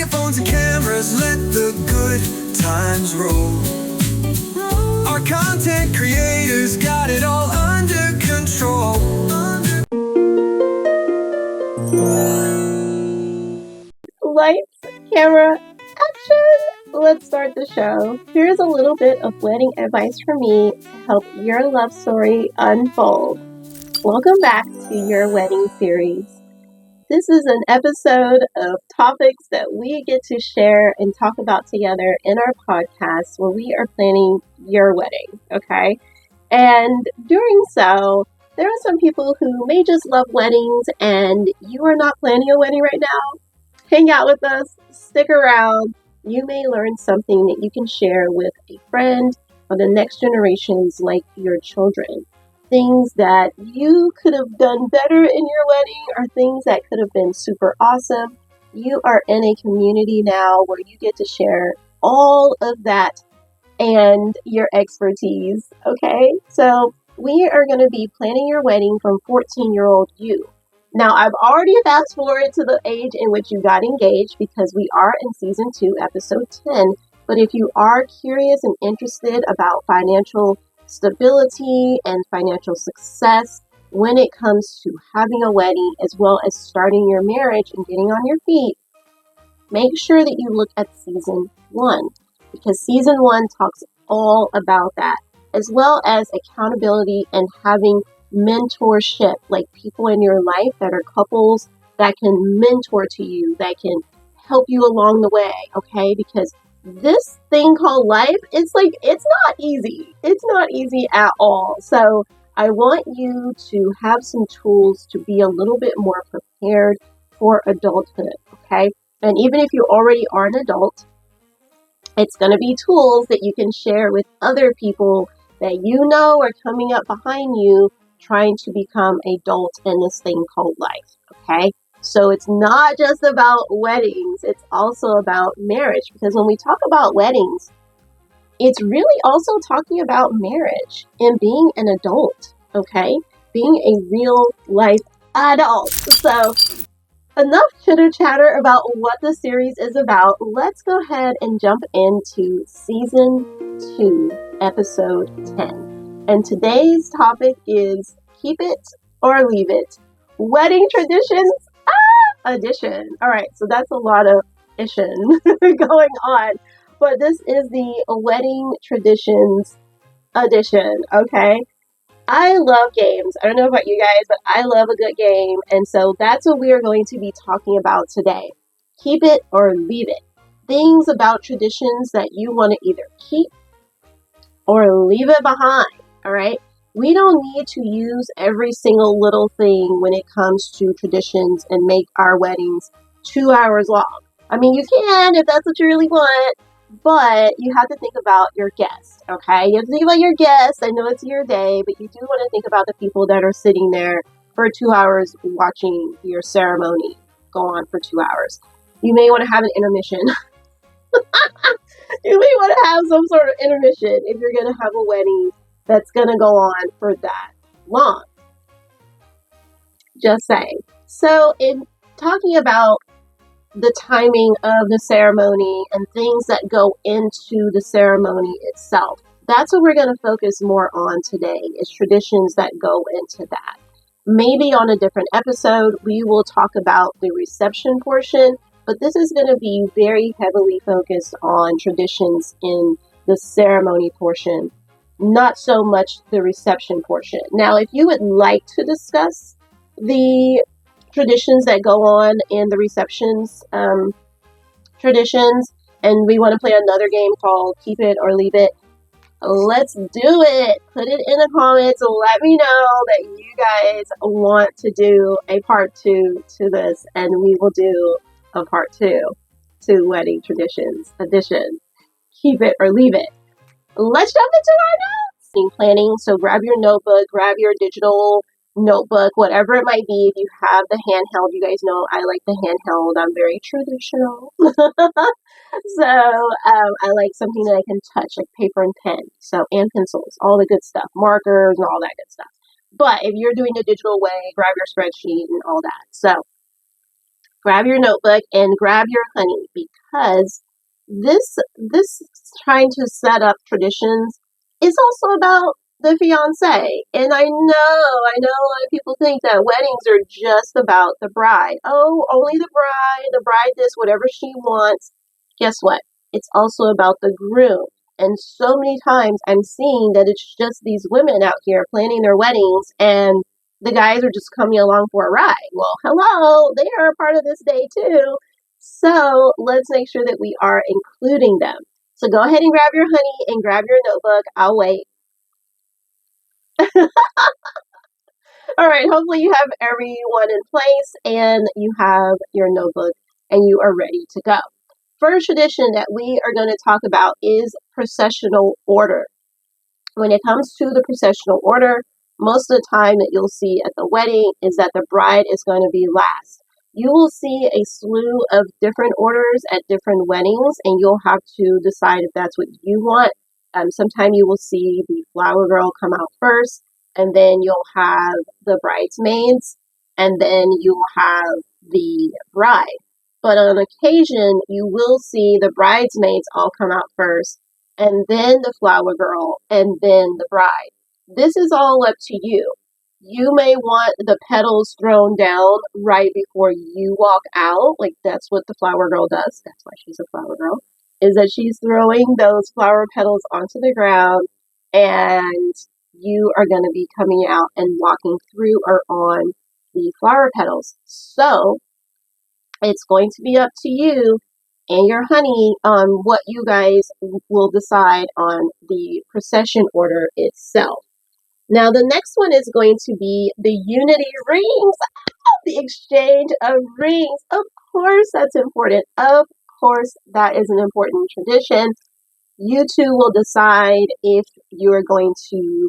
your phones and cameras, let the good times roll. Our content creators got it all under control. Lights, camera, action! Let's start the show. Here's a little bit of wedding advice from me to help your love story unfold. Welcome back to your wedding series. This is an episode of topics that we get to share and talk about together in our podcast where we are planning your wedding, okay? And doing so, there are some people who may just love weddings and you are not planning a wedding right now. Hang out with us, stick around. You may learn something that you can share with a friend or the next generations like your children. Things that you could have done better in your wedding or things that could have been super awesome. You are in a community now where you get to share all of that and your expertise, okay? So we are going to be planning your wedding from 14-year-old you. Now, I've already fast forwarded to the age in which you got engaged because we are in season 2, episode 10. But if you are curious and interested about financial stability and financial success when it comes to having a wedding as well as starting your marriage and getting on your feet, make sure that you look at season 1 because season 1 talks all about that, as well as accountability and having mentorship, like people in your life that are couples that can mentor to you, that can help you along the way, okay? Because this thing called life, it's not easy. It's not easy at all. So I want you to have some tools to be a little bit more prepared for adulthood, okay? And even if you already are an adult, it's going to be tools that you can share with other people that you know are coming up behind you trying to become adults in this thing called life, okay? So it's not just about weddings, it's also about marriage, because when we talk about weddings, it's really also talking about marriage and being an adult, okay? Being a real life adult. So enough chitter chatter about what the series is about. Let's go ahead and jump into season 2, episode 10. And today's topic is Keep It or Leave It, Wedding Traditions Edition. All right, so that's a lot of edition going on. But this is the Wedding Traditions Edition, okay? I love games. I don't know about you guys, but I love a good game. And so that's what we are going to be talking about today. Keep it or leave it. Things about traditions that you want to either keep or leave it behind. All right. We don't need to use every single little thing when it comes to traditions and make our weddings 2 hours long. I mean, you can if that's what you really want, but you have to think about your guests, okay? You have to think about your guests. I know it's your day, but you do want to think about the people that are sitting there for 2 hours watching your ceremony go on for 2 hours. You may want to have an intermission. You may want to have some sort of intermission if you're going to have a wedding that's going to go on for that long. Just saying. So in talking about the timing of the ceremony and things that go into the ceremony itself, that's what we're going to focus more on today, is traditions that go into that. Maybe on a different episode, we will talk about the reception portion, but this is going to be very heavily focused on traditions in the ceremony portion, not so much the reception portion. Now, if you would like to discuss the traditions that go on in the receptions traditions, and we want to play another game called Keep It or Leave It, let's do it. Put it in the comments. Let me know that you guys want to do a part 2 to this, and we will do a part 2 to Wedding Traditions Edition. Keep it or leave it. Let's jump into our notes. Planning. So grab your notebook, grab your digital notebook, whatever it might be. If you have the handheld, you guys know I like the handheld. I'm very traditional. So I like something that I can touch, like paper and pen. So, and pencils, all the good stuff, markers and all that good stuff. But if you're doing the digital way, grab your spreadsheet and all that. So grab your notebook and grab your honey, because this trying to set up traditions is also about the fiance. And I know a lot of people think that weddings are just about the bride. Oh, only the bride this, whatever she wants. Guess what? It's also about the groom. And so many times I'm seeing that it's just these women out here planning their weddings, and the guys are just coming along for a ride. Well, hello, they are a part of this day too. So let's make sure that we are including them. So go ahead and grab your honey and grab your notebook. I'll wait. All right, hopefully you have everyone in place and you have your notebook and you are ready to go. First tradition that we are going to talk about is processional order. When it comes to the processional order, most of the time that you'll see at the wedding is that the bride is going to be last. You will see a slew of different orders at different weddings, and you'll have to decide if that's what you want. Sometime you will see the flower girl come out first, and then you'll have the bridesmaids, and then you'll have the bride. But on occasion, you will see the bridesmaids all come out first, and then the flower girl, and then the bride. This is all up to you. You may want the petals thrown down right before you walk out. Like, that's what the flower girl does. That's why she's a flower girl. Is that she's throwing those flower petals onto the ground, and you are going to be coming out and walking through or on the flower petals. So it's going to be up to you and your honey on what you guys will decide on the procession order itself. Now, the next one is going to be the unity rings, the exchange of rings. Of course, that's important. Of course, that is an important tradition. You two will decide if you're going to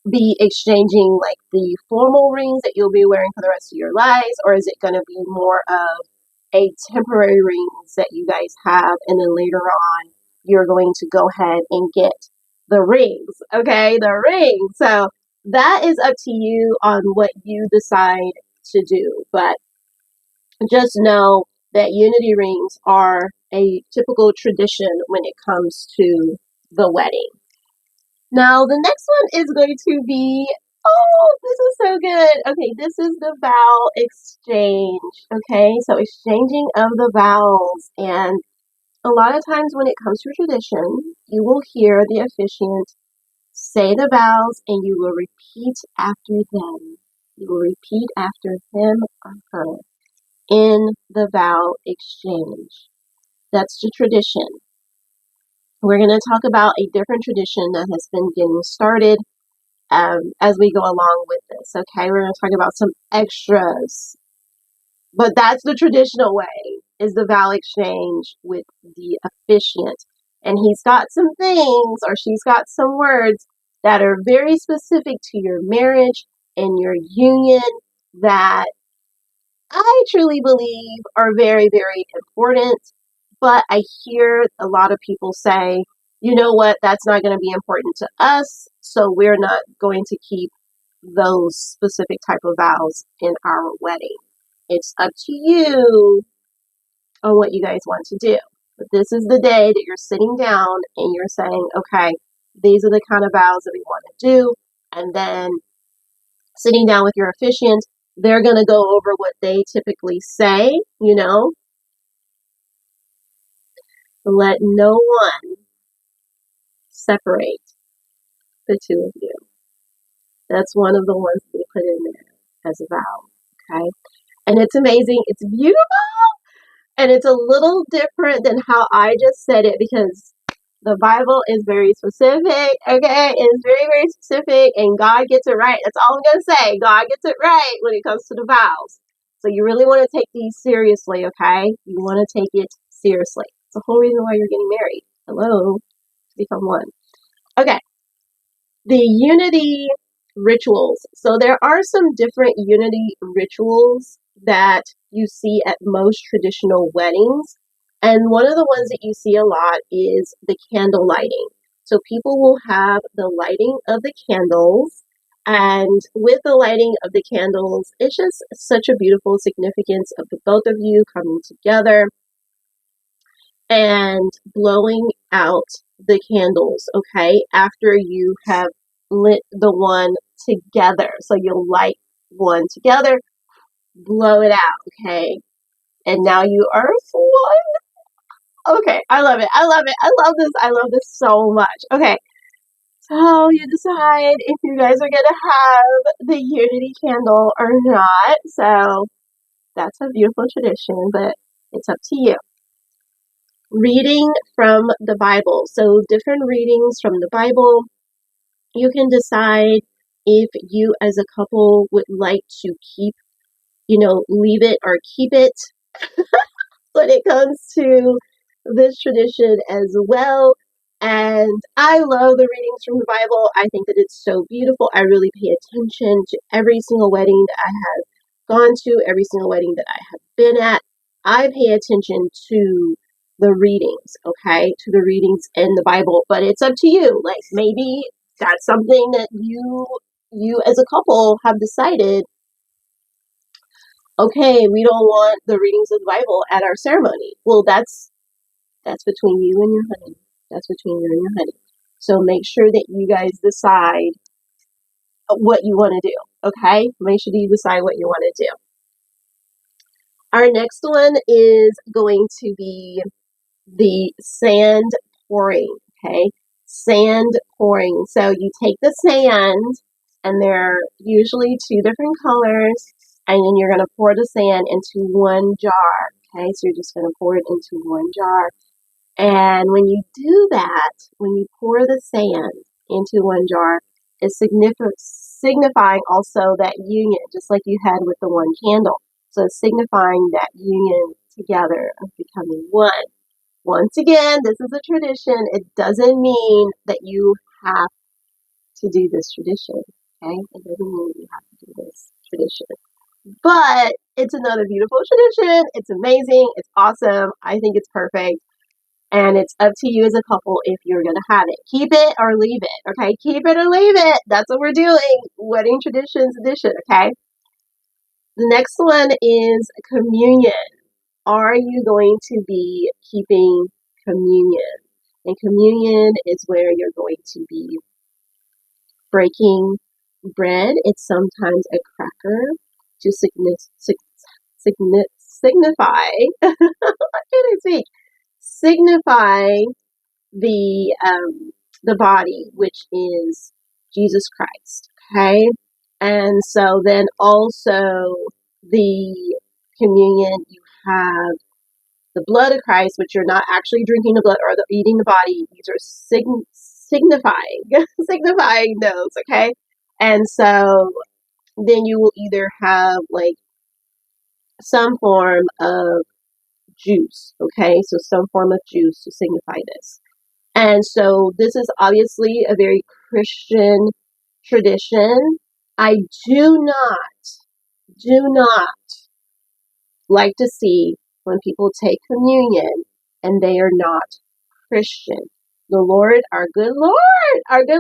be exchanging like the formal rings that you'll be wearing for the rest of your lives, or is it going to be more of a temporary rings that you guys have, and then later on you're going to go ahead and get the rings, okay? The rings. So that is up to you on what you decide to do, but just know that unity rings are a typical tradition when it comes to the wedding. Now, the next one is going to be, oh, this is so good. Okay, this is the vow exchange. Okay, so exchanging of the vows. And a lot of times when it comes to tradition, you will hear the officiant say the vows and you will repeat after them. You will repeat after him or her in the vow exchange. That's the tradition. We're going to talk about a different tradition that has been getting started as we go along with this. Okay, we're going to talk about some extras, but that's the traditional way, is the vow exchange with the officiant. And he's got some things, or she's got some words that are very specific to your marriage and your union that I truly believe are very, very important. But I hear a lot of people say, you know what, that's not going to be important to us, so we're not going to keep those specific type of vows in our wedding. It's up to you on what you guys want to do. But this is the day that you're sitting down and you're saying, okay, these are the kind of vows that we want to do. And then sitting down with your officiant, they're going to go over what they typically say, you know. Let no one separate the two of you. That's one of the ones they put in there as a vow, okay? And it's amazing. It's beautiful. And it's a little different than how I just said it, because the Bible is very specific, okay? It's very, very specific, and God gets it right. That's all I'm going to say. God gets it right when it comes to the vows. So you really want to take these seriously, okay? You want to take it seriously. It's the whole reason why you're getting married. Hello? Become one. Okay. The unity rituals. So there are some different unity rituals that you see at most traditional weddings. And one of the ones that you see a lot is the candle lighting. So people will have the lighting of the candles, And with the lighting of the candles, it's just such a beautiful significance of the both of you coming together and blowing out the candles, okay, after you have lit the one together. So you'll light one together, blow it out, okay? And now you are one. Okay, I love it. I love it. I love this. I love this so much. Okay, so you decide if you guys are gonna have the unity candle or not. So that's a beautiful tradition, but it's up to you. Reading from the Bible. So different readings from the Bible. You can decide if you as a couple would like to keep, leave it or keep it when it comes to this tradition as well. And I love the readings from the Bible. I think that it's so beautiful. I really pay attention to every single wedding that I have gone to, every single wedding that I have been at. I pay attention to the readings, okay, to the readings in the Bible. But it's up to you. Like maybe that's something that you as a couple have decided, okay, we don't want the readings of the Bible at our ceremony. Well, that's between you and your honey. That's between you and your honey. So make sure that you guys decide what you want to do. Okay? Make sure that you decide what you want to do. Our next one is going to be the sand pouring. Okay? Sand pouring. So you take the sand, and they're usually two different colors, and then you're going to pour the sand into one jar. Okay? So you're just going to pour it into one jar. And when you do that, when you pour the sand into one jar, it's signifying also that union, just like you had with the one candle. So it's signifying that union together of becoming one. Once again, this is a tradition. It doesn't mean that you have to do this tradition. Okay? It doesn't mean you have to do this tradition. But it's another beautiful tradition. It's amazing. It's awesome. I think it's perfect. And it's up to you as a couple if you're going to have it. Keep it or leave it, okay? Keep it or leave it. That's what we're doing. Wedding Traditions Edition, okay? The next one is communion. Are you going to be keeping communion? And communion is where you're going to be breaking bread. It's sometimes a cracker to signify, what can I say? Signify the body, which is Jesus Christ. Okay, and so then also the communion, you have the blood of Christ, which you're not actually drinking the blood or eating the body. These are signifying signifying those. Okay, and so then you will either have like some form of juice. Okay, so some form of juice to signify this. And so this is obviously a very Christian tradition. I do not like to see when people take communion and they are not Christian. The Lord, our good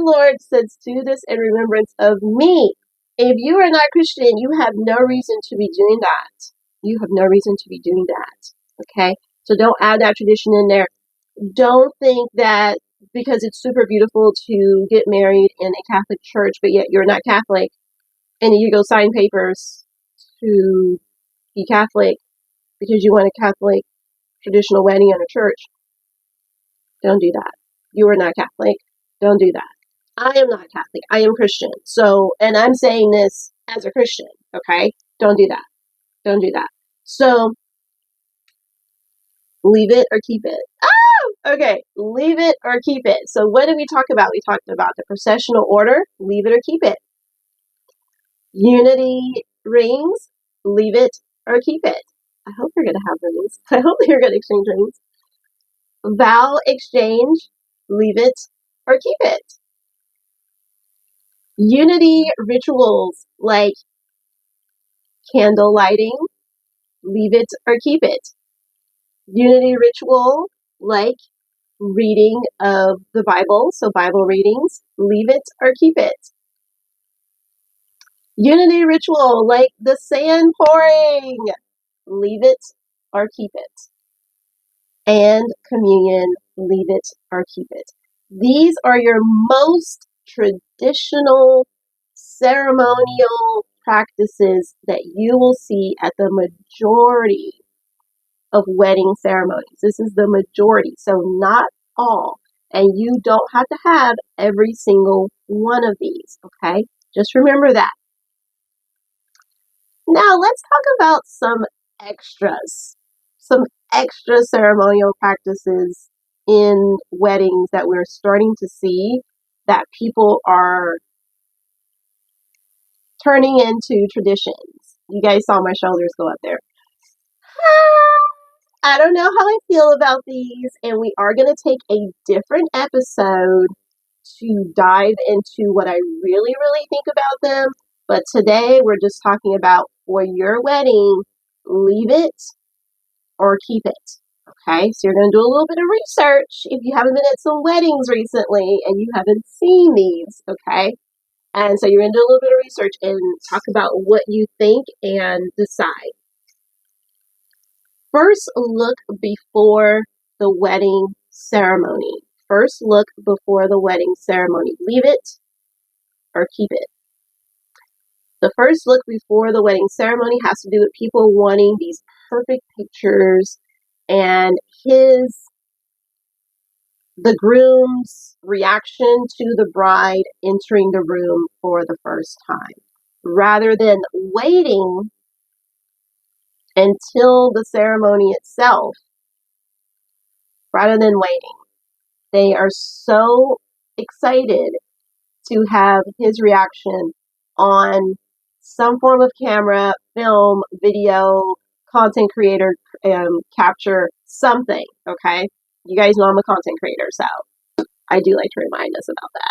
Lord says, do this in remembrance of me. If you are not Christian, you have no reason to be doing that. You have no reason to be doing that. Okay? So don't add that tradition in there. Don't think that because it's super beautiful to get married in a Catholic church, but yet you're not Catholic, and you go sign papers to be Catholic because you want a Catholic traditional wedding in a church. Don't do that. You are not Catholic. Don't do that. I am not Catholic. I am Christian. So, and I'm saying this as a Christian, okay? Don't do that. Don't do that. So, leave it or keep it. Okay, leave it or keep it. So what did we talk about? We talked about the processional order, leave it or keep it. Unity rings, leave it or keep it. I hope you're going to have rings. I hope you're going to exchange rings. Vow exchange, leave it or keep it. Unity rituals like candle lighting, leave it or keep it. Unity ritual like reading of the Bible, so Bible readings, leave it or keep it. Unity ritual, like the sand pouring. Leave it or keep it. And communion, leave it or keep it. These are your most traditional ceremonial practices that you will see at the majority of wedding ceremonies. This is the majority, so not all. And you don't have to have every single one of these, okay? Just remember that. Now let's talk about some extras, some extra ceremonial practices in weddings that we're starting to see that people are turning into traditions. You guys saw my shoulders go up there. I don't know how I feel about these, and we are going to take a different episode to dive into what I really, really think about them. But today we're just talking about for your wedding, leave it or keep it. Okay, so you're going to do a little bit of research if you haven't been at some weddings recently and you haven't seen these. Okay, and so you're going to do a little bit of research and talk about what you think and decide. First look before the wedding ceremony. First look before the wedding ceremony. Leave it or keep it. The first look before the wedding ceremony has to do with people wanting these perfect pictures and the groom's reaction to the bride entering the room for the first time, rather than waiting until the ceremony itself, rather than waiting. They are so excited to have his reaction on some form of camera, film, video, content creator, capture, something, okay? You guys know I'm a content creator, so I do like to remind us about that.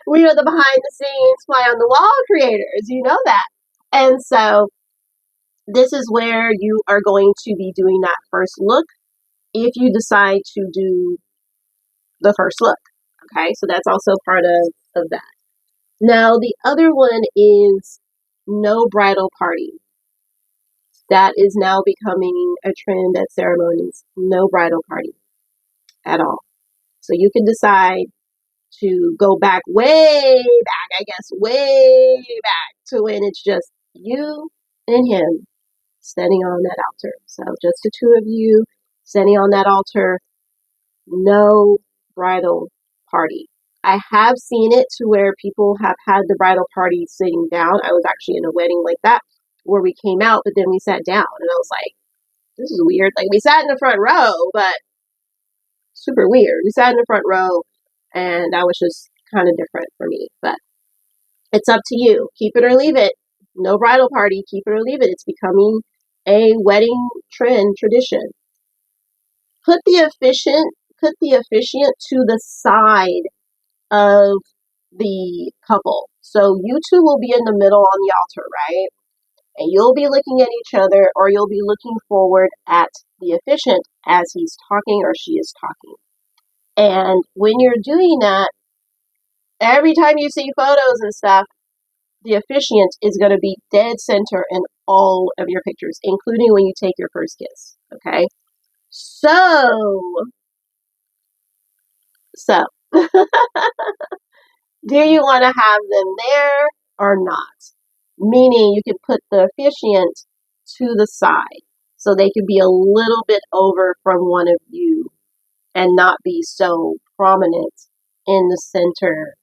We are the behind the scenes, fly on the wall creators, you know that. And so this is where you are going to be doing that first look if you decide to do the first look. Okay, so that's also part of that. Now, the other one is no bridal party. That is now becoming a trend at ceremonies. No bridal party at all. So you can decide to go back, way back, I guess, way back to when it's just you and him standing on that altar. So just the two of you standing on that altar, no bridal party. I have seen it to where people have had the bridal party sitting down. I was actually in a wedding like that where we came out, but then we sat down and I was like, this is weird. Like we sat in the front row, but super weird. We sat in the front row and that was just kind of different for me, but it's up to you. Keep it or leave it. No bridal party, keep it or leave it. It's becoming a wedding trend tradition. Put the officiant to the side of the couple. So you two will be in the middle on the altar, right? And you'll be looking at each other or you'll be looking forward at the officiant as he's talking or she is talking. And when you're doing that, every time you see photos and stuff, the officiant is going to be dead center in all of your pictures, including when you take your first kiss. Okay? So, do you want to have them there or not? Meaning you can put the officiant to the side so they could be a little bit over from one of you and not be so prominent in the center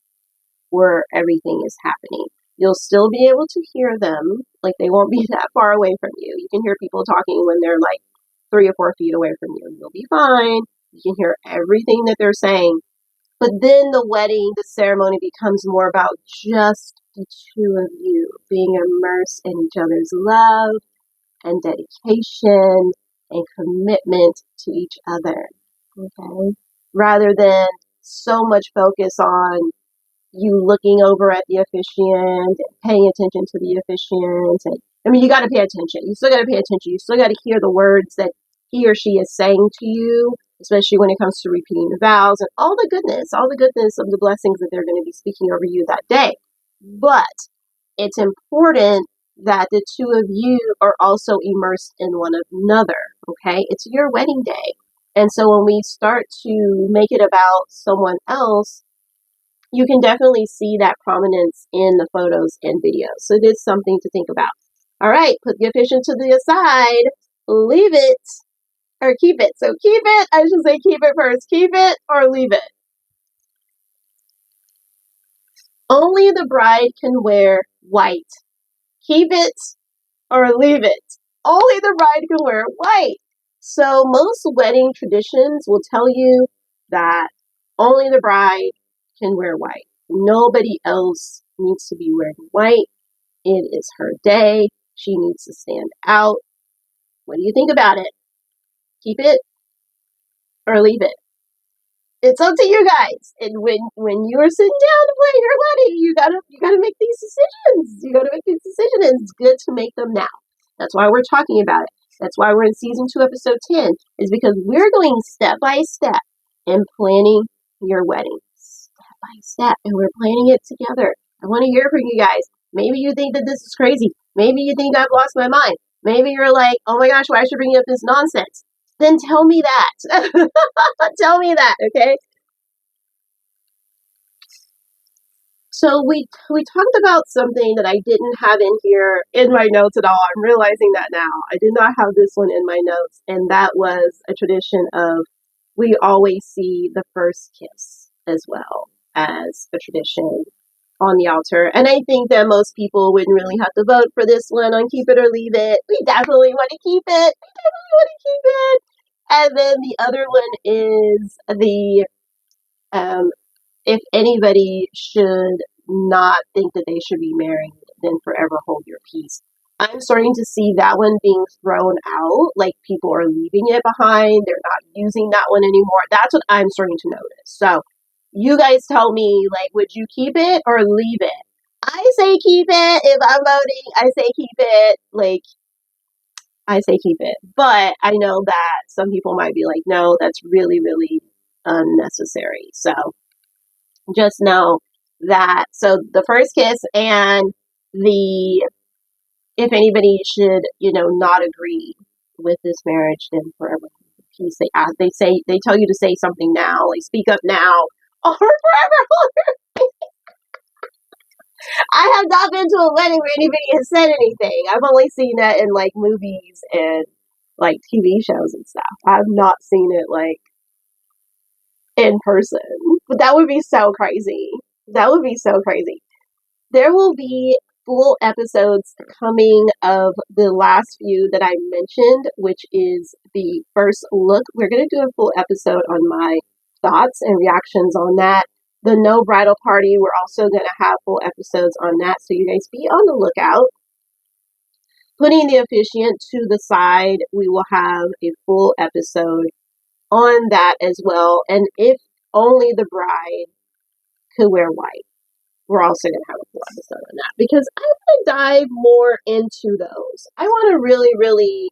where everything is happening. You'll still be able to hear them, like they won't be that far away from you. You can hear people talking when they're like 3 or 4 feet away from you. You'll be fine. You can hear everything that they're saying. But then the ceremony becomes more about just the two of you being immersed in each other's love and dedication and commitment to each other. Okay? Rather than so much focus on you looking over at the officiant, paying attention to the officiant. And, I mean, you got to pay attention. You still got to pay attention. You still got to hear the words that he or she is saying to you, especially when it comes to repeating the vows and all the goodness of the blessings that they're going to be speaking over you that day. But it's important that the two of you are also immersed in one another, okay? It's your wedding day. And so when we start to make it about someone else, you can definitely see that prominence in the photos and videos. So it is something to think about. All right, put the official to the side, leave it, or keep it. So keep it, I should say keep it first. Keep it or leave it. Only the bride can wear white. Keep it or leave it. Only the bride can wear white. So most wedding traditions will tell you that only the bride can wear white. Nobody else needs to be wearing white. It is her day. She needs to stand out. What do you think about it? Keep it or leave it? It's up to you guys. And when you are sitting down to plan your wedding, you gotta make these decisions. You gotta make these decisions, and it's good to make them now. That's why we're talking about it. That's why we're in season 2, episode 10, is because we're going step by step in planning your wedding. Step by step, and we're planning it together. I want to hear from you guys. Maybe you think that this is crazy. Maybe you think I've lost my mind. Maybe you're like, oh my gosh, why should I bring up this nonsense? Then tell me that. Tell me that, okay? So we talked about something that I didn't have in here in my notes at all. I'm realizing that now. I did not have this one in my notes, and that was a tradition of we always see the first kiss as well as a tradition on the altar. And I think that most people wouldn't really have to vote for this one on keep it or leave it. We definitely want to keep it. We definitely want to keep it. And then the other one is the if anybody should not think that they should be married, then forever hold your peace. I'm starting to see that one being thrown out, like people are leaving it behind. They're not using that one anymore. That's what I'm starting to notice. So you guys tell me, like, would you keep it or leave it? I say keep it. If I'm voting, I say keep it. Like, I say keep it. But I know that some people might be like, no, that's really, really unnecessary. So just know that. So the first kiss and the if anybody should not agree with this marriage, then forever peace. They tell you to say something now, like speak up now, or forever. I have not been to a wedding where anybody has said anything. I've only seen that in like movies and like TV shows and stuff. I've not seen it like in person. But that would be so crazy. That would be so crazy. There will be full episodes coming of the last few that I mentioned, which is the first look. We're going to do a full episode on my thoughts and reactions on that. The no bridal party, we're also going to have full episodes on that. So you guys be on the lookout. Putting the officiant to the side, we will have a full episode on that as well. And if only the bride could wear white, we're also going to have a full episode on that because I want to dive more into those. I want to really, really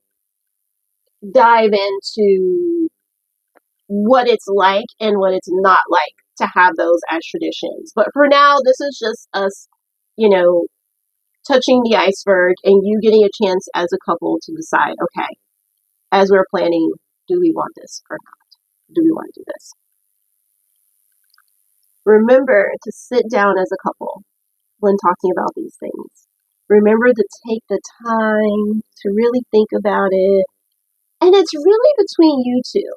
dive into what it's like and what it's not like to have those as traditions. But for now, this is just us, touching the iceberg and you getting a chance as a couple to decide, okay, as we're planning, do we want this or not? Do we want to do this? Remember to sit down as a couple when talking about these things. Remember to take the time to really think about it. And it's really between you two.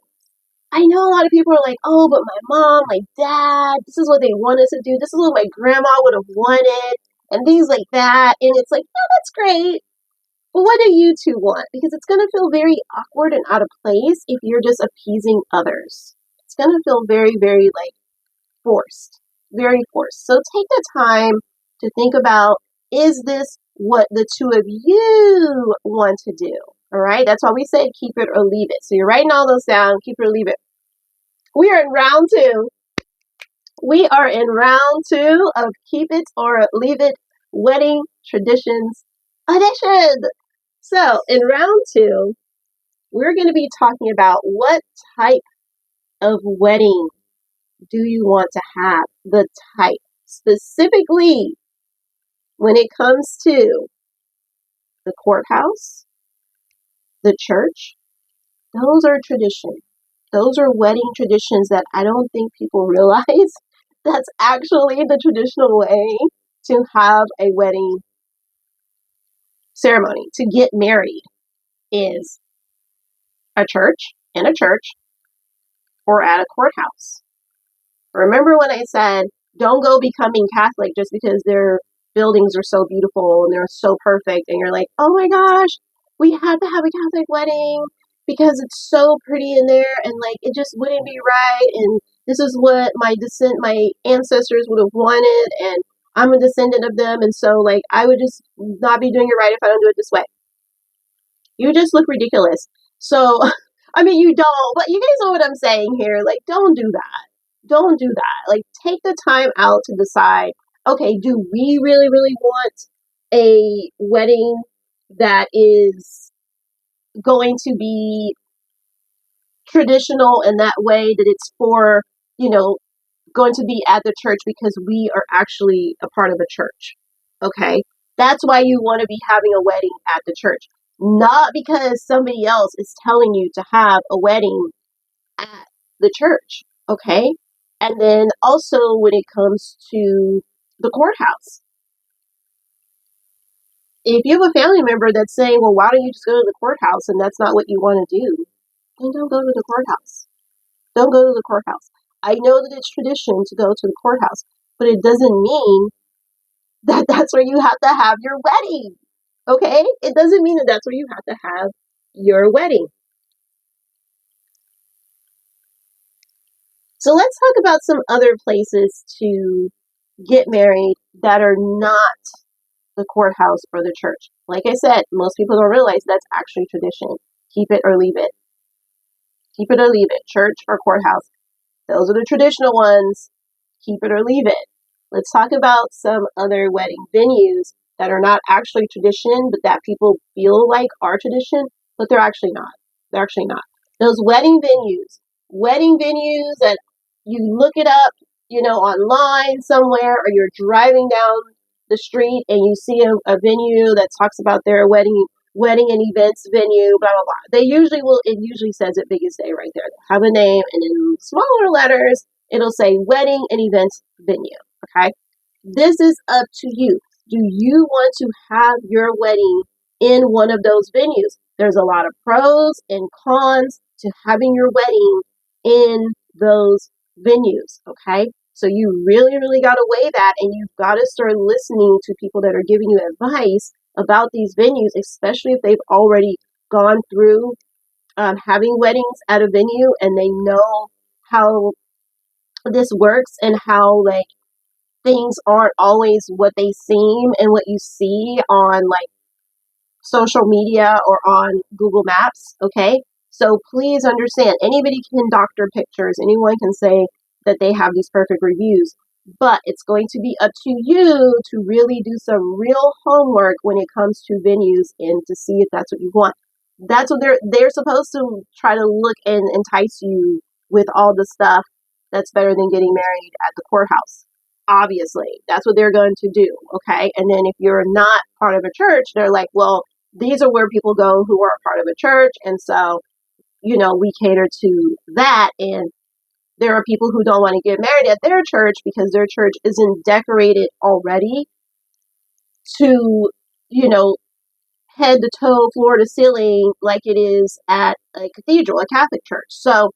I know a lot of people are like, oh, but my mom, my dad, this is what they want us to do. This is what my grandma would have wanted. And things like that. And it's like, yeah, that's great. But what do you two want? Because it's going to feel very awkward and out of place if you're just appeasing others. It's going to feel very, very like forced. Very forced. So take the time to think about, is this what the two of you want to do? All right. That's why we said keep it or leave it. So you're writing all those down, keep it or leave it. We are in round 2. We are in round 2 of keep it or leave it wedding traditions edition. So in round 2, we're going to be talking about what type of wedding do you want to have? The type. Specifically, When it comes to the courthouse, the church, those are traditions. Those are wedding traditions that I don't think people realize that's actually the traditional way to have a wedding ceremony. To get married is in a church, or at a courthouse. Remember when I said, don't go becoming Catholic just because their buildings are so beautiful and they're so perfect, and you're like, oh my gosh, we had to have a Catholic wedding because it's so pretty in there, and like it just wouldn't be right, and this is what my ancestors would have wanted, and I'm a descendant of them, and so like I would just not be doing it right if I don't do it this way. You just look ridiculous. So, I mean, you don't, but you guys know what I'm saying here. Like, don't do that. Don't do that. Like, take the time out to decide, okay, do we really, really want a wedding that is going to be traditional in that way, that it's for, you know, going to be at the church because we are actually a part of a church. Okay? That's why you want to be having a wedding at the church. Not because somebody else is telling you to have a wedding at the church. Okay? And then also when it comes to the courthouse. If you have a family member that's saying, well, why don't you just go to the courthouse, and that's not what you want to do, then don't go to the courthouse. Don't go to the courthouse. I know that it's tradition to go to the courthouse, but it doesn't mean that that's where you have to have your wedding. Okay? It doesn't mean that that's where you have to have your wedding. So let's talk about some other places to get married that are not the courthouse or the church. Like I said, most people don't realize that's actually tradition. Keep it or leave it. Keep it or leave it. Church or courthouse. Those are the traditional ones. Keep it or leave it. Let's talk about some other wedding venues that are not actually tradition, but that people feel like are tradition, but they're actually not. They're actually not. Those wedding venues that you look it up, online somewhere, or you're driving down the street and you see a venue that talks about their wedding and events venue, blah blah blah. It usually says it biggest day right there. They'll have a name, and in smaller letters it'll say wedding and events venue. Okay? This is up to you. Do you want to have your wedding in one of those venues? There's a lot of pros and cons to having your wedding in those venues. Okay? So you really, really got to weigh that, and you've got to start listening to people that are giving you advice about these venues, especially if they've already gone through having weddings at a venue and they know how this works, and how like things aren't always what they seem and what you see on like social media or on Google Maps. Okay, so please understand, anybody can doctor pictures, anyone can say that they have these perfect reviews, but it's going to be up to you to really do some real homework when it comes to venues and to see if that's what you want. That's what they're supposed to try to look and entice you with all the stuff that's better than getting married at the courthouse. Obviously, that's what they're going to do. Okay, and then if you're not part of a church, they're like, well, these are where people go who are part of a church, and so we cater to that. And there are people who don't want to get married at their church because their church isn't decorated already to, head to toe, floor to ceiling, like it is at a cathedral, a Catholic church. So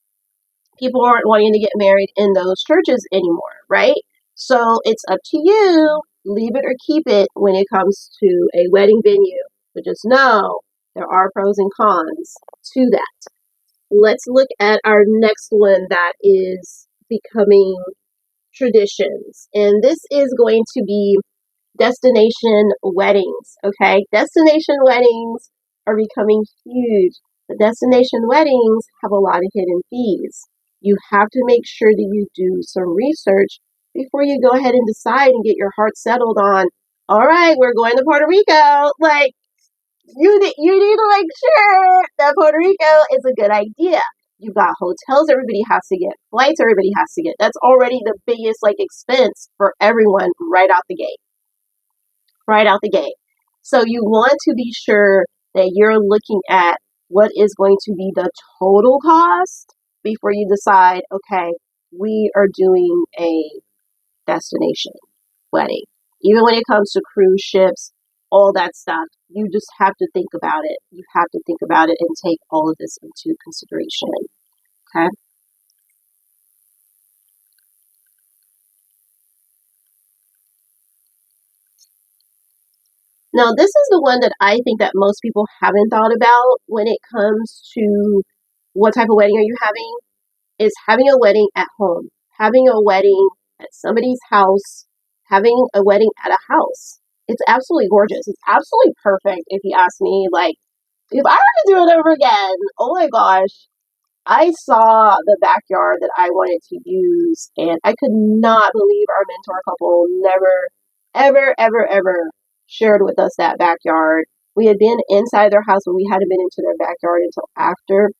people aren't wanting to get married in those churches anymore, right? So it's up to you, leave it or keep it when it comes to a wedding venue. But just know there are pros and cons to that. Let's look at our next one that is becoming traditions. And this is going to be destination weddings. Okay, destination weddings are becoming huge. The destination weddings have a lot of hidden fees. You have to make sure that you do some research before you go ahead and decide and get your heart settled on, all right, we're going to Puerto Rico. Like, you need to make sure that Puerto Rico is a good idea. You've got hotels everybody has to get, flights everybody has to get. That's already the biggest expense for everyone right out the gate. right out the gate. So you want to be sure that you're looking at what is going to be the total cost before you decide, okay, we are doing a destination wedding. Even when it comes to cruise ships, all that stuff, you just have to think about it. You have to think about it and take all of this into consideration. Okay? Now, this is the one that I think that most people haven't thought about when it comes to what type of wedding are you having, is having a wedding at home, having a wedding at somebody's house, having a wedding at a house. It's absolutely gorgeous. It's absolutely perfect if you ask me. Like, if I were to do it over again, oh my gosh, I saw the backyard that I wanted to use, and I could not believe our mentor couple never, ever, ever, ever shared with us that backyard. We had been inside their house, but we hadn't been into their backyard until after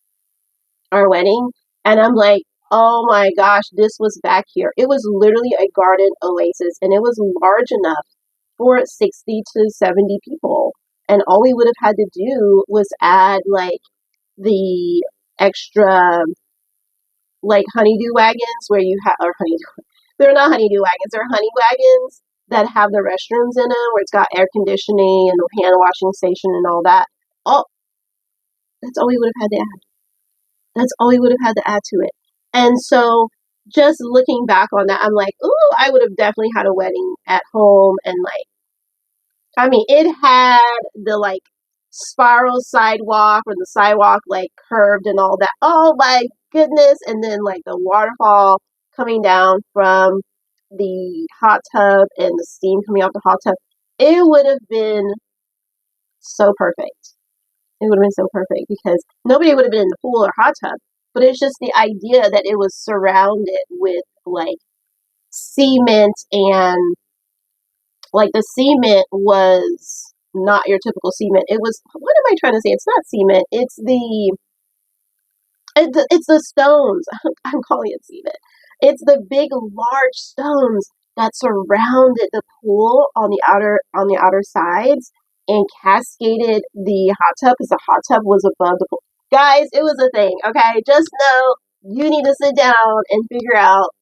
our wedding. And I'm like, oh my gosh, this was back here. It was literally a garden oasis, and it was large enough for 60 to 70 people. And all we would have had to do was add like the extra like honeydew wagons where you have, or honeydew, they're not honeydew wagons, they're honey wagons that have the restrooms in them where it's got air conditioning and the hand washing station and all that. Oh, that's all we would have had to add. That's all we would have had to add to it. And so just looking back on that, I'm like, ooh, I would have definitely had a wedding at home. And like, I mean, it had the like spiral sidewalk where the sidewalk like curved and all that. Oh my goodness. And then like the waterfall coming down from the hot tub and the steam coming off the hot tub. It would have been so perfect. It would have been so perfect because nobody would have been in the pool or hot tub. But it's just the idea that it was surrounded with like cement, and like the cement was not your typical cement. It was, what am I trying to say? It's not cement. It's the stones. I'm calling it cement. It's the big, large stones that surrounded the pool on the outer sides and cascaded the hot tub because the hot tub was above the pool. Guys, it was a thing. Okay, just know you need to sit down and figure out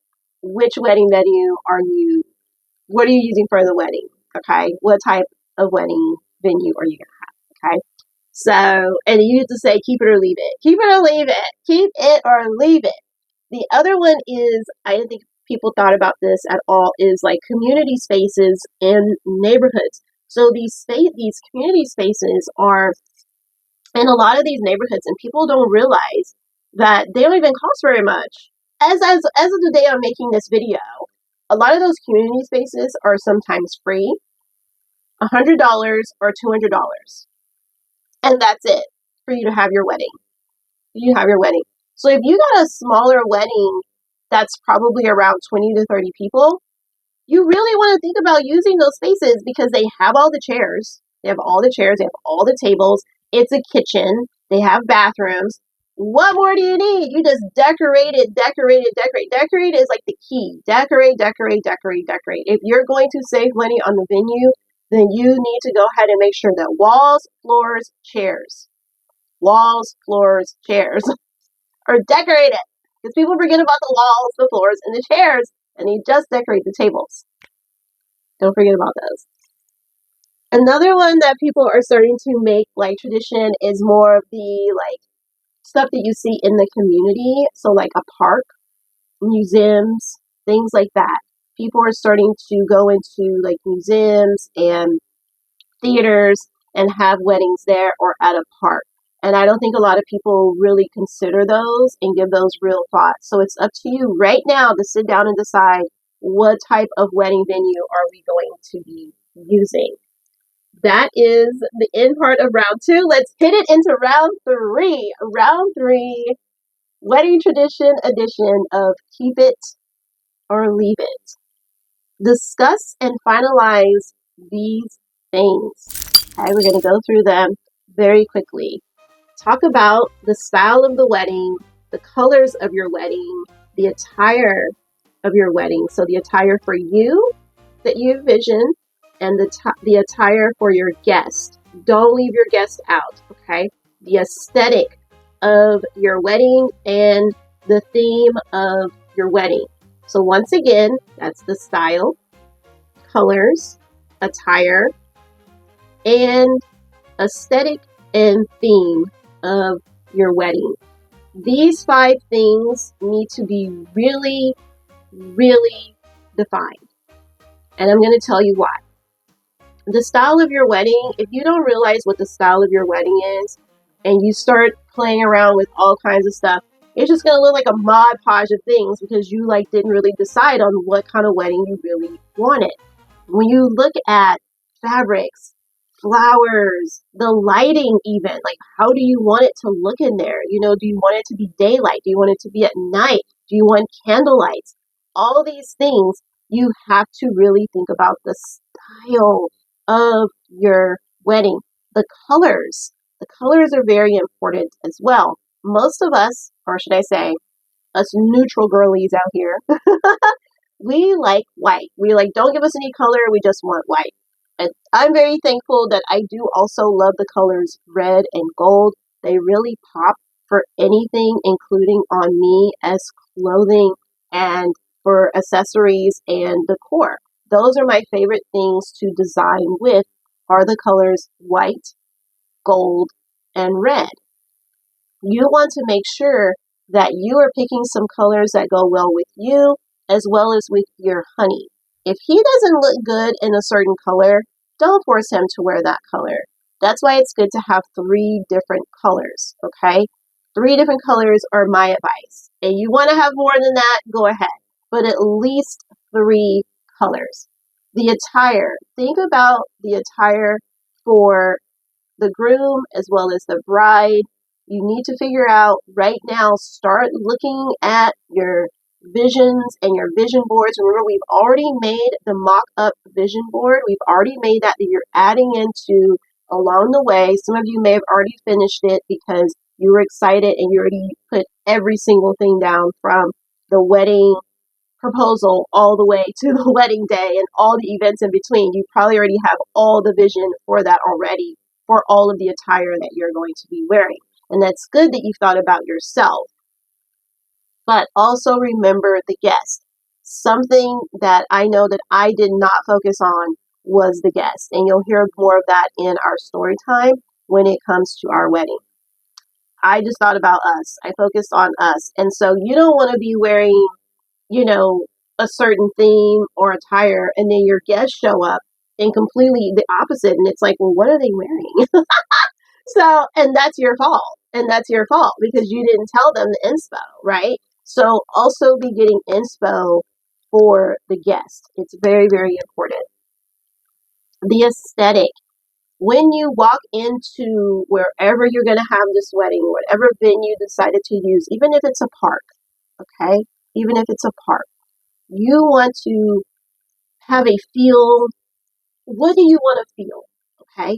which wedding venue are you. What are you using for the wedding? Okay, what type of wedding venue are you gonna have? Okay. So, and you have to say, keep it or leave it. Keep it or leave it. Keep it or leave it. The other one is, I didn't think people thought about this at all, is like community spaces in neighborhoods. So these community spaces are in a lot of these neighborhoods, and people don't realize that they don't even cost very much. As of the day I'm making this video, a lot of those community spaces are sometimes free, $100 or $200. And that's it for you to have your wedding. You have your wedding. So if you got a smaller wedding that's probably around 20 to 30 people, you really want to think about using those spaces because they have all the chairs. They have all the chairs. They have all the tables. It's a kitchen. They have bathrooms. What more do you need? You just decorate it, decorate it, decorate. Decorate is like the key. Decorate, decorate, decorate, decorate. If you're going to save money on the venue, then you need to go ahead and make sure that walls, floors, chairs, are decorated. Because people forget about the walls, the floors, and the chairs, and they just decorate the tables. Don't forget about those. Another one that people are starting to make like tradition is more of the like stuff that you see in the community. So like a park, museums, things like that. People are starting to go into like museums and theaters and have weddings there or at a park. And I don't think a lot of people really consider those and give those real thought. So it's up to you right now to sit down and decide what type of wedding venue are we going to be using. That is the end part of round 2. Let's hit it into round 3. Round 3, wedding tradition edition of Keep It or Leave It. Discuss and finalize these things. Okay, we're going to go through them very quickly. Talk about the style of the wedding, the colors of your wedding, the attire of your wedding. So the attire for you that you envision, and the attire for your guest. Don't leave your guest out, okay? The aesthetic of your wedding and the theme of your wedding. So once again, that's the style, colors, attire, and aesthetic and theme of your wedding. These 5 things need to be really, really defined. And I'm going to tell you why. The style of your wedding, if you don't realize what the style of your wedding is, and you start playing around with all kinds of stuff, it's just going to look like a mod podge of things because you didn't really decide on what kind of wedding you really wanted. When you look at fabrics, flowers, the lighting even, how do you want it to look in there? Do you want it to be daylight? Do you want it to be at night? Do you want candlelights? All these things, you have to really think about the style of your wedding. The colors. The colors are very important as well. Most of us, or should I say, us neutral girlies out here, we like white. We don't give us any color, we just want white. And I'm very thankful that I do also love the colors red and gold. They really pop for anything, including on me as clothing and for accessories and decor. Those are my favorite things to design with, are the colors white, gold, and red. You want to make sure that you are picking some colors that go well with you as well as with your honey. If he doesn't look good in a certain color, don't force him to wear that color. That's why it's good to have 3 different colors, okay? 3 different colors are my advice. And you want to have more than that, go ahead. But at least 3 colors. The attire. Think about the attire for the groom as well as the bride. You need to figure out right now, start looking at your visions and your vision boards. Remember, we've already made the mock-up vision board. We've already made that you're adding into along the way. Some of you may have already finished it because you were excited and you already put every single thing down from the wedding proposal all the way to the wedding day and all the events in between. You probably already have all the vision for that already, for all of the attire that you're going to be wearing. And that's good that you thought about yourself. But also remember the guest. Something that I know that I did not focus on was the guest. And you'll hear more of that in our story time when it comes to our wedding. I just thought about us. I focused on us. And so you don't want to be wearing, a certain theme or attire, and then your guests show up and completely the opposite. And it's well, what are they wearing? So, and that's your fault. And that's your fault because you didn't tell them the inspo, right? So also be getting inspo for the guest. It's very, very important. The aesthetic. When you walk into wherever you're going to have this wedding, whatever venue you decided to use, even if it's a park, okay? Even if it's a park, you want to have a feel. What do you want to feel? Okay.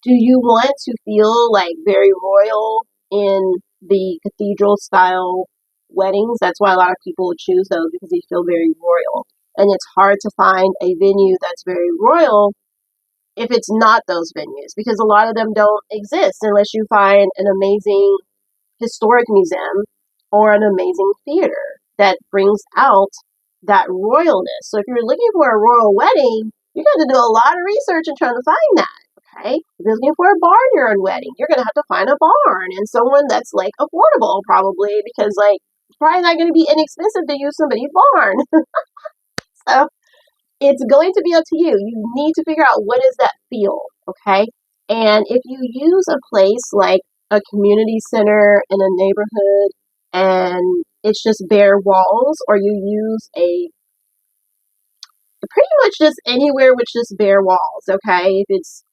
Do you want to feel very royal in the cathedral style weddings? That's why a lot of people choose those because they feel very royal. And it's hard to find a venue that's very royal if it's not those venues because a lot of them don't exist unless you find an amazing historic museum or an amazing theater that brings out that royalness. So if you're looking for a royal wedding, you got to do a lot of research and trying to find that. Okay, if you're looking for a barnyard wedding, you're gonna have to find a barn and someone that's affordable probably because it's probably not going to be inexpensive to use somebody's barn. So it's going to be up to you. You need to figure out what is that feel, okay? And if you use a place like a community center in a neighborhood and it's just bare walls, or you use a pretty much just anywhere with just bare walls, okay? If it's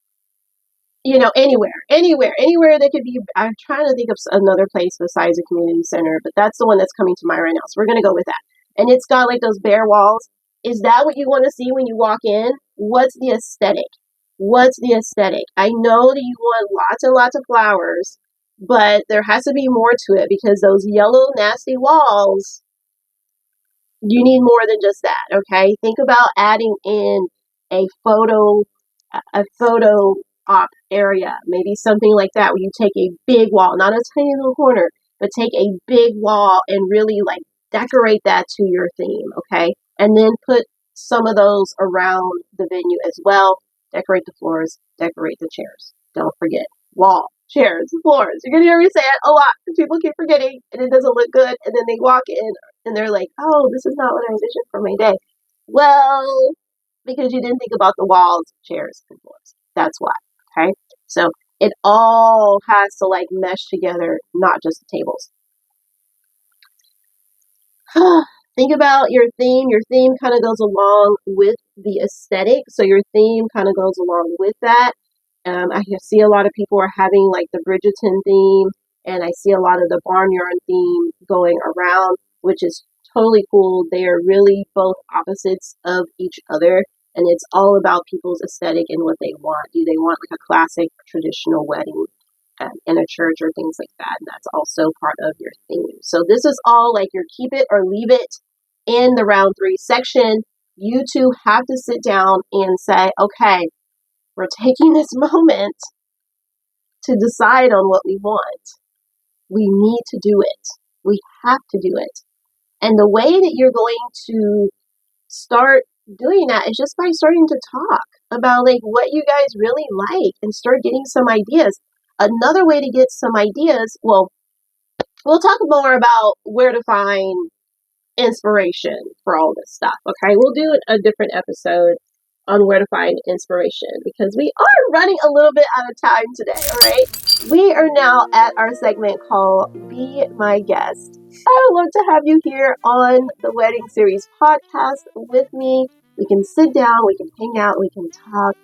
anywhere that could be. I'm trying to think of another place besides a community center, but that's the one that's coming to mind right now. So we're gonna go with that. And it's got those bare walls. Is that what you want to see when you walk in? What's the aesthetic? What's the aesthetic? I know that you want lots and lots of flowers, but there has to be more to it because those yellow nasty walls, you need more than just that, okay? Think about adding in a photo op area, maybe something like that, where you take a big wall, not a tiny little corner, but take a big wall and really like decorate that to your theme, okay? And then put some of those around the venue as well. Decorate the floors, decorate the chairs. Don't forget, wall, chairs, floors. You're gonna hear me say it a lot. People keep forgetting, and it doesn't look good, and then they walk in and they're like, oh, this is not what I envisioned for my day. Well, because you didn't think about the walls, chairs, and floors. That's why, okay? So it all has to like mesh together, not just the tables. Think about your theme. Your theme kind of goes along with the aesthetic. So your theme kind of goes along with that. I see a lot of people are having like the Bridgerton theme, and I see a lot of the barnyard theme going around, which is totally cool. They are really both opposites of each other, and it's all about people's aesthetic and what they want. Do they want like a classic traditional wedding in a church or things like that? And that's also part of your theme. So this is all like your keep it or leave it in the round 3 section. You two have to sit down and say, okay, we're taking this moment to decide on what we want. We need to do it. We have to do it. And the way that you're going to start doing that is just by starting to talk about like what you guys really like and start getting some ideas. Another way to get some ideas, well, we'll talk more about where to find inspiration for all this stuff, okay? We'll do a different episode on where to find inspiration because we are running a little bit out of time today, all right? We are now at our segment called Be My Guest. I would love to have you here on the Wedding Series podcast with me. We can sit down, we can hang out, we can talk.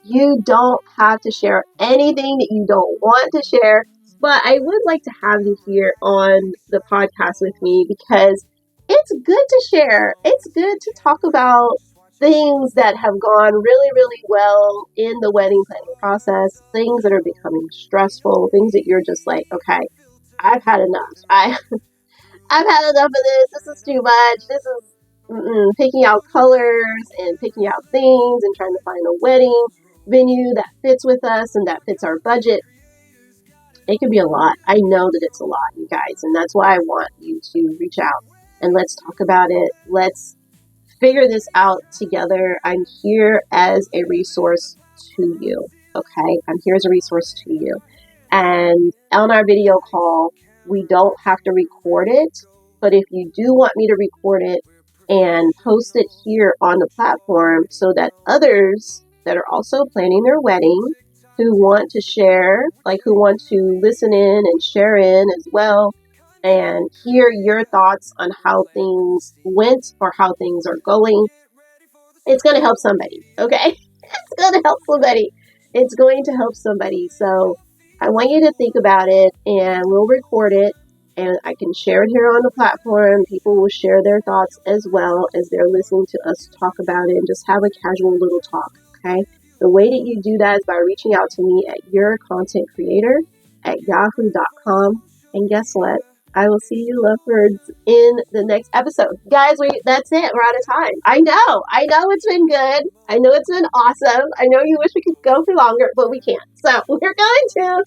You don't have to share anything that you don't want to share, but I would like to have you here on the podcast with me because it's good to share. It's good to talk about things that have gone really, really well in the wedding planning process, things that are becoming stressful, things that you're just like, okay, I've had enough. I've had enough of this. This is too much. This is picking out colors and picking out things and trying to find a wedding venue that fits with us and that fits our budget. It can be a lot. I know that it's a lot, you guys, and that's why I want you to reach out and let's talk about it. Let's figure this out together. I'm here as a resource to you, okay? I'm here as a resource to you. And on our video call, we don't have to record it, but if you do want me to record it and post it here on the platform so that others that are also planning their wedding who want to share, like who want to listen in and share in as well and hear your thoughts on how things went or how things are going, it's going to help somebody, okay? It's going to help somebody. It's going to help somebody. So I want you to think about it and we'll record it and I can share it here on the platform. People will share their thoughts as well as they're listening to us talk about it and just have a casual little talk, okay? The way that you do that is by reaching out to me at yourcontentcreator@yahoo.com. And guess what? I will see you lovebirds in the next episode. Guys, that's it. We're out of time. I know it's been good. I know it's been awesome. I know you wish we could go for longer, but we can't. So we're going to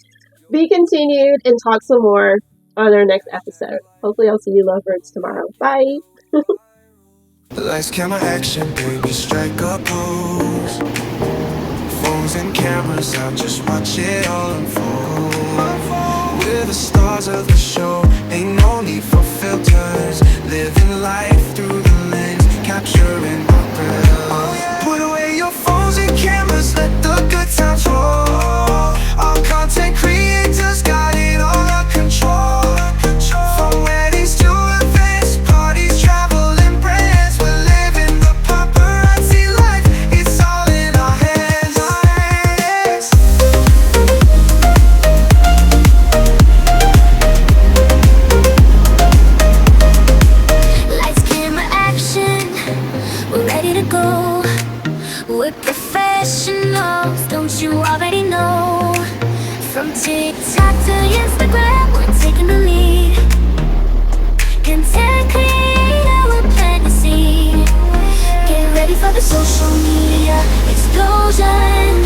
be continued and talk some more on our next episode. Hopefully I'll see you lovebirds tomorrow. Bye. Lights, camera, action, baby, strike a pose. Phones and cameras out, just watch it all unfold. We're the stars of the show, ain't no need for filters. Living life through the lens, capturing our breath. Put away your phones and cameras, let the good times roll. Our content creators got it all under control. From weddings to events, parties, travel and brands, we're living the paparazzi life. It's all in our hands. Lights, camera, action, we're ready to go. We're professionals, don't you already know? From TikTok to Instagram, we're taking the lead. Content creator, we're planting the seed. Get ready for the The social media explosion,